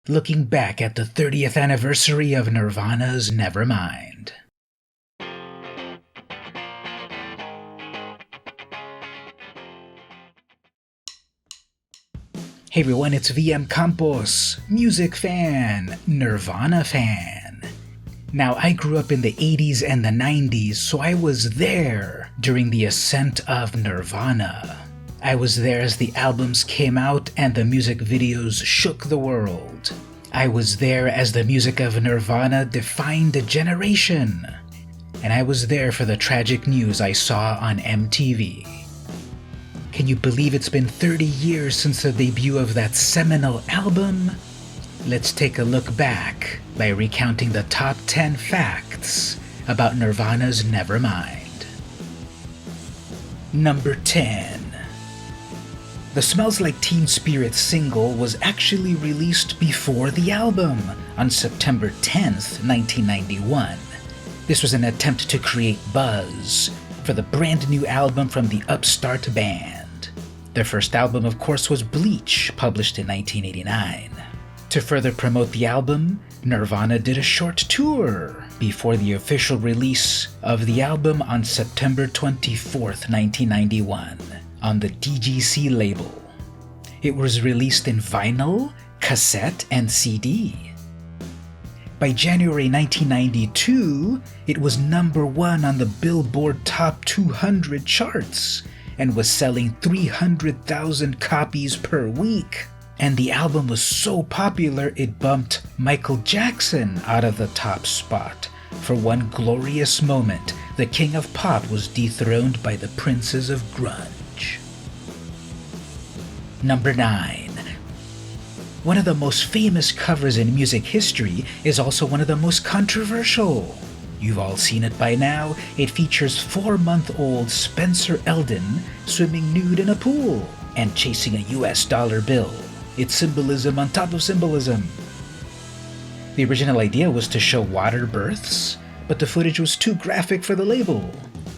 looking back at the 30th anniversary of Nirvana's Nevermind. Hey everyone, it's VM Campos, music fan, Nirvana fan. Now, I grew up in the 80s and the 90s, so I was there during the ascent of Nirvana. I was there as the albums came out and the music videos shook the world. I was there as the music of Nirvana defined a generation. And I was there for the tragic news I saw on MTV. Can you believe it's been 30 years since the debut of that seminal album? Let's take a look back by recounting the top 10 facts about Nirvana's Nevermind. Number 10. The Smells Like Teen Spirit single was actually released before the album, on September 10th, 1991. This was an attempt to create buzz for the brand new album from the upstart band. Their first album, of course, was Bleach, published in 1989. To further promote the album, Nirvana did a short tour before the official release of the album on September 24th, 1991, on the DGC label. It was released in vinyl, cassette, and CD. By January 1992, it was number 1 on the Billboard Top 200 charts and was selling 300,000 copies per week. And the album was so popular it bumped Michael Jackson out of the top spot. For one glorious moment, the king of pop was dethroned by the princes of grunge. Number 9. One of the most famous covers in music history is also one of the most controversial. You've all seen it by now. It features 4-month-old Spencer Eldon swimming nude in a pool and chasing a US dollar bill. It's symbolism on top of symbolism. The original idea was to show water births, but the footage was too graphic for the label.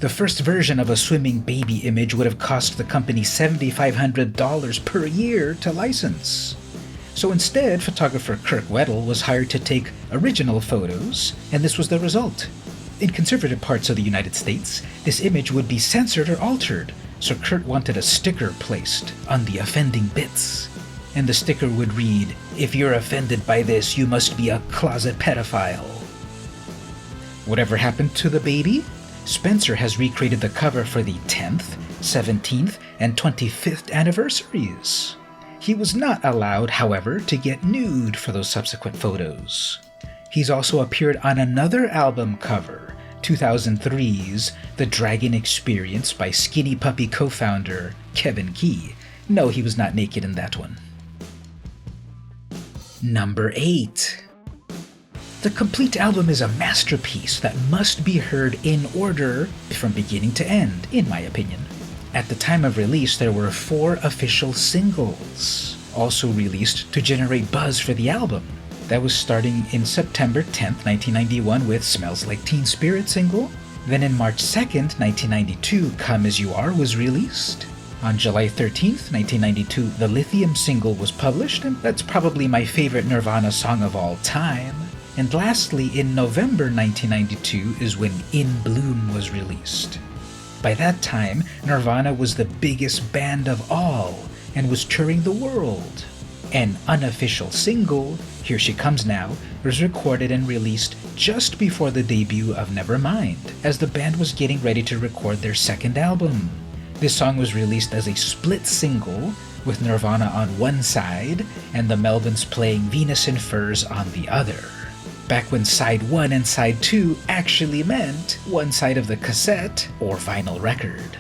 The first version of a swimming baby image would have cost the company $7,500 per year to license. So instead, photographer Kirk Weddle was hired to take original photos, and this was the result. In conservative parts of the United States, this image would be censored or altered, so Kurt wanted a sticker placed on the offending bits. And the sticker would read, "If you're offended by this, you must be a closet pedophile." Whatever happened to the baby? Spencer has recreated the cover for the 10th, 17th, and 25th anniversaries. He was not allowed, however, to get nude for those subsequent photos. He's also appeared on another album cover, 2003's The Dragon Experience by Skinny Puppy co-founder Kevin Key. No, he was not naked in that one. Number 8. The complete album is a masterpiece that must be heard in order from beginning to end, in my opinion. At the time of release, there were 4 official singles, also released to generate buzz for the album. That was starting in September 10th, 1991 with Smells Like Teen Spirit single. Then in March 2nd, 1992, Come As You Are was released. On July 13th, 1992, the Lithium single was published, and that's probably my favorite Nirvana song of all time. And lastly, in November 1992 is when In Bloom was released. By that time, Nirvana was the biggest band of all and was touring the world. An unofficial single, Here She Comes Now, was recorded and released just before the debut of Nevermind, as the band was getting ready to record their second album. This song was released as a split single, with Nirvana on one side and the Melvins playing Venus in Furs on the other. Back when side 1 and side 2 actually meant one side of the cassette or vinyl record.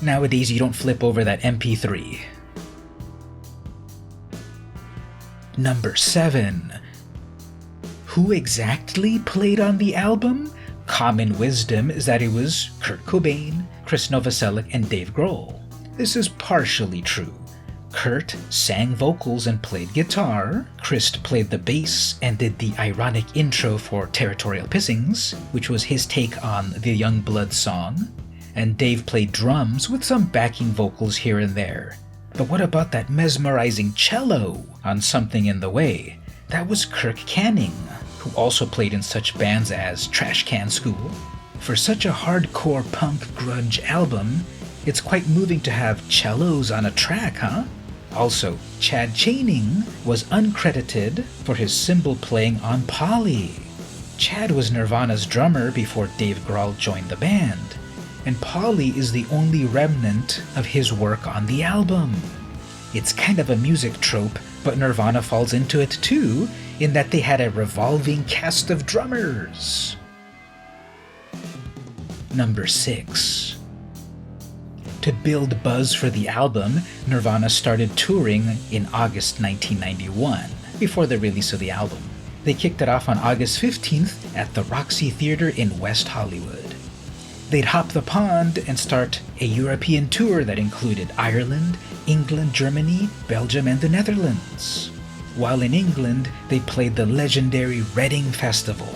Nowadays, you don't flip over that MP3. Number 7. Who exactly played on the album? Common wisdom is that it was Kurt Cobain, Krist Novoselic, and Dave Grohl. This is partially true. Kurt sang vocals and played guitar, Krist played the bass and did the ironic intro for Territorial Pissings, which was his take on the Youngblood song, and Dave played drums with some backing vocals here and there. But what about that mesmerizing cello on Something in the Way? That was Kirk Canning, who also played in such bands as Trash Can School. For such a hardcore punk grunge album, it's quite moving to have cellos on a track, huh? Also, Chad Channing was uncredited for his cymbal playing on Polly. Chad was Nirvana's drummer before Dave Grohl joined the band, and Polly is the only remnant of his work on the album. It's kind of a music trope, but Nirvana falls into it too, in that they had a revolving cast of drummers. Number 6. To build buzz for the album, Nirvana started touring in August 1991, before the release of the album. They kicked it off on August 15th at the Roxy Theater in West Hollywood. They'd hop the pond and start a European tour that included Ireland, England, Germany, Belgium, and the Netherlands. While in England, they played the legendary Reading Festival.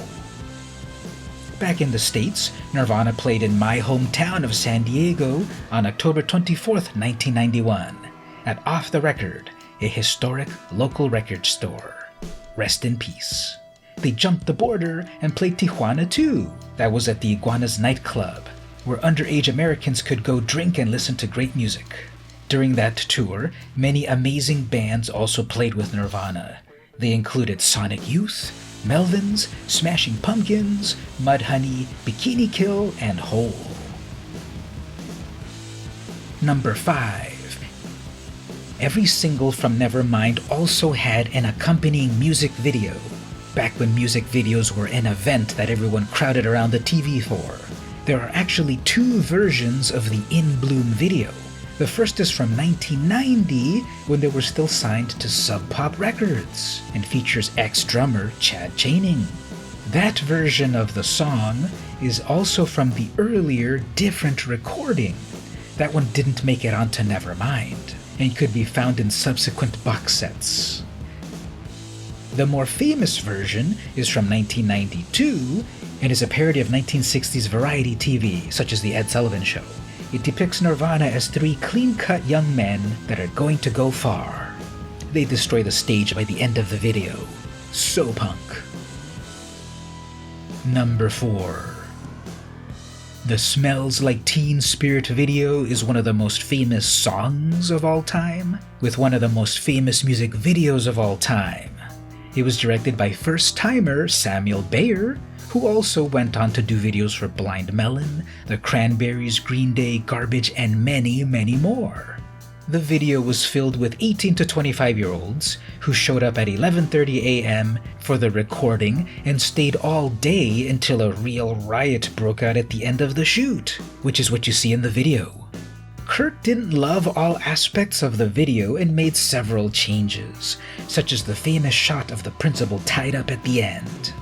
Back in the States, Nirvana played in my hometown of San Diego on October 24th, 1991, at Off the Record, a historic local record store. Rest in peace. They jumped the border and played Tijuana too. That was at the Iguanas nightclub, where underage Americans could go drink and listen to great music. During that tour, many amazing bands also played with Nirvana. They included Sonic Youth, Melvins, Smashing Pumpkins, Mudhoney, Bikini Kill, and Hole. Number 5. Every single from Nevermind also had an accompanying music video, back when music videos were an event that everyone crowded around the TV for. There are actually 2 versions of the In Bloom video. The first is from 1990, when they were still signed to Sub Pop Records, and features ex-drummer Chad Channing. That version of the song is also from the earlier, different recording. That one didn't make it onto Nevermind, and could be found in subsequent box sets. The more famous version is from 1992, and is a parody of 1960s variety TV, such as The Ed Sullivan Show. It depicts Nirvana as 3 clean-cut young men that are going to go far. They destroy the stage by the end of the video. So punk. Number 4. The Smells Like Teen Spirit video is one of the most famous songs of all time, with one of the most famous music videos of all time. It was directed by first-timer Samuel Bayer, who also went on to do videos for Blind Melon, The Cranberries, Green Day, Garbage, and many, many more. The video was filled with 18 to 25-year-olds who showed up at 11:30 a.m. for the recording and stayed all day until a real riot broke out at the end of the shoot, which is what you see in the video. Kurt didn't love all aspects of the video and made several changes, such as the famous shot of the principal tied up at the end.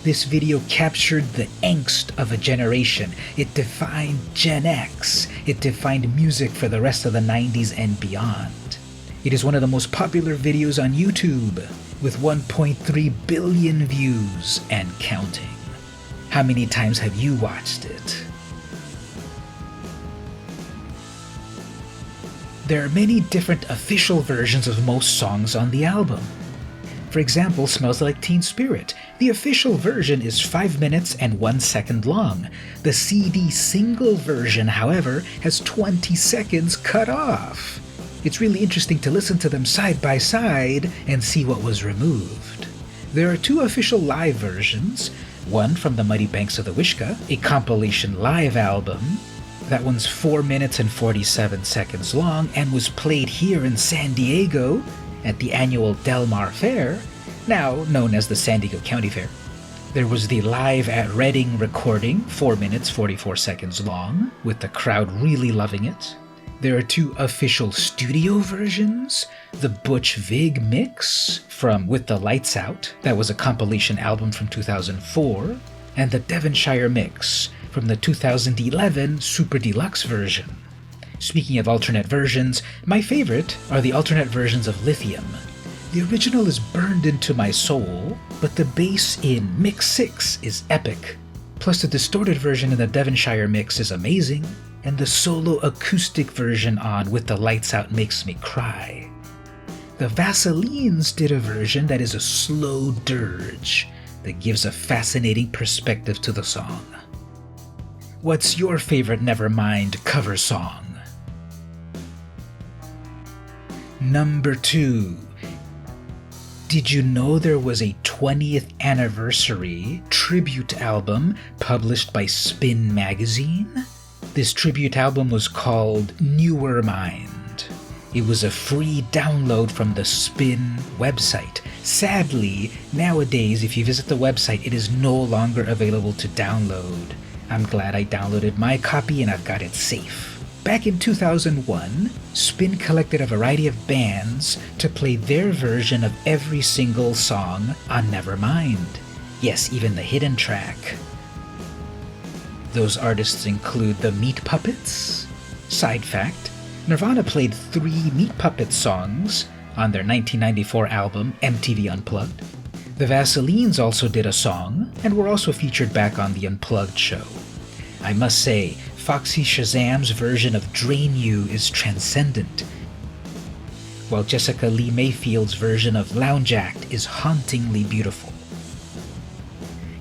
This video captured the angst of a generation. It defined Gen X. It defined music for the rest of the 90s and beyond. It is one of the most popular videos on YouTube, with 1.3 billion views and counting. How many times have you watched it? There are many different official versions of most songs on the album. For example, Smells Like Teen Spirit. The official version is 5 minutes and 1 second long. The CD single version, however, has 20 seconds cut off. It's really interesting to listen to them side by side and see what was removed. There are 2 official live versions, one from the Muddy Banks of the Wishkah, a compilation live album. That one's 4 minutes and 47 seconds long and was played here in San Diego at the annual Del Mar Fair, now known as the San Diego County Fair. There was the Live at Reading recording, 4 minutes 44 seconds long, with the crowd really loving it. There are 2 official studio versions, the Butch Vig mix from With the Lights Out, that was a compilation album from 2004, and the Devonshire mix from the 2011 Super Deluxe version. Speaking of alternate versions, my favorite are the alternate versions of Lithium. The original is burned into my soul, but the bass in Mix 6 is epic. Plus the distorted version in the Devonshire mix is amazing, and the solo acoustic version on With the Lights Out makes me cry. The Vaselines did a version that is a slow dirge that gives a fascinating perspective to the song. What's your favorite Nevermind cover song? Number 2. Did you know there was a 20th anniversary tribute album published by Spin magazine? This tribute album was called Nevermind. It was a free download from the Spin website. Sadly, nowadays, if you visit the website, it is no longer available to download. I'm glad I downloaded my copy and I've got it safe. Back in 2001, Spin collected a variety of bands to play their version of every single song on Nevermind. Yes, even the hidden track. Those artists include the Meat Puppets. Side fact, Nirvana played 3 Meat Puppets songs on their 1994 album MTV Unplugged. The Vaselines also did a song and were also featured back on the Unplugged show. I must say, Foxy Shazam's version of Drain You is transcendent, while Jessica Lee Mayfield's version of Lounge Act is hauntingly beautiful.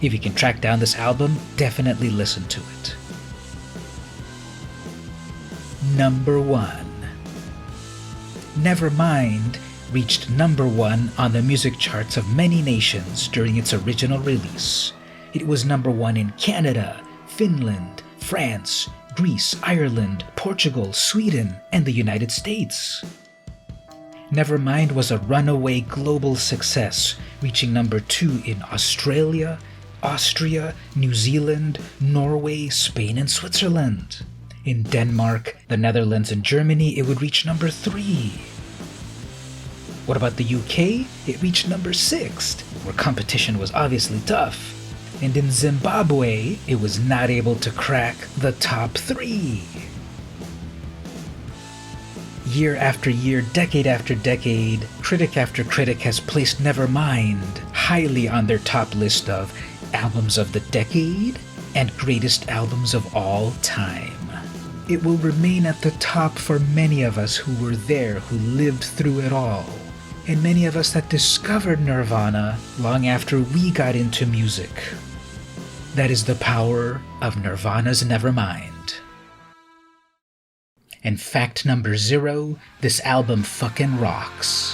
If you can track down this album, definitely listen to it. Number 1. Nevermind reached number 1 on the music charts of many nations during its original release. It was number 1 in Canada, Finland, France, Greece, Ireland, Portugal, Sweden, and the United States. Nevermind was a runaway global success, reaching number 2 in Australia, Austria, New Zealand, Norway, Spain, and Switzerland. In Denmark, the Netherlands, and Germany, it would reach number 3. What about the UK? It reached number 6, where competition was obviously tough. And in Zimbabwe, it was not able to crack the top 3. Year after year, decade after decade, critic after critic has placed Nevermind highly on their top list of albums of the decade and greatest albums of all time. It will remain at the top for many of us who were there, who lived through it all, and many of us that discovered Nirvana long after we got into music. That is the power of Nirvana's Nevermind. And fact number 0, this album fucking rocks.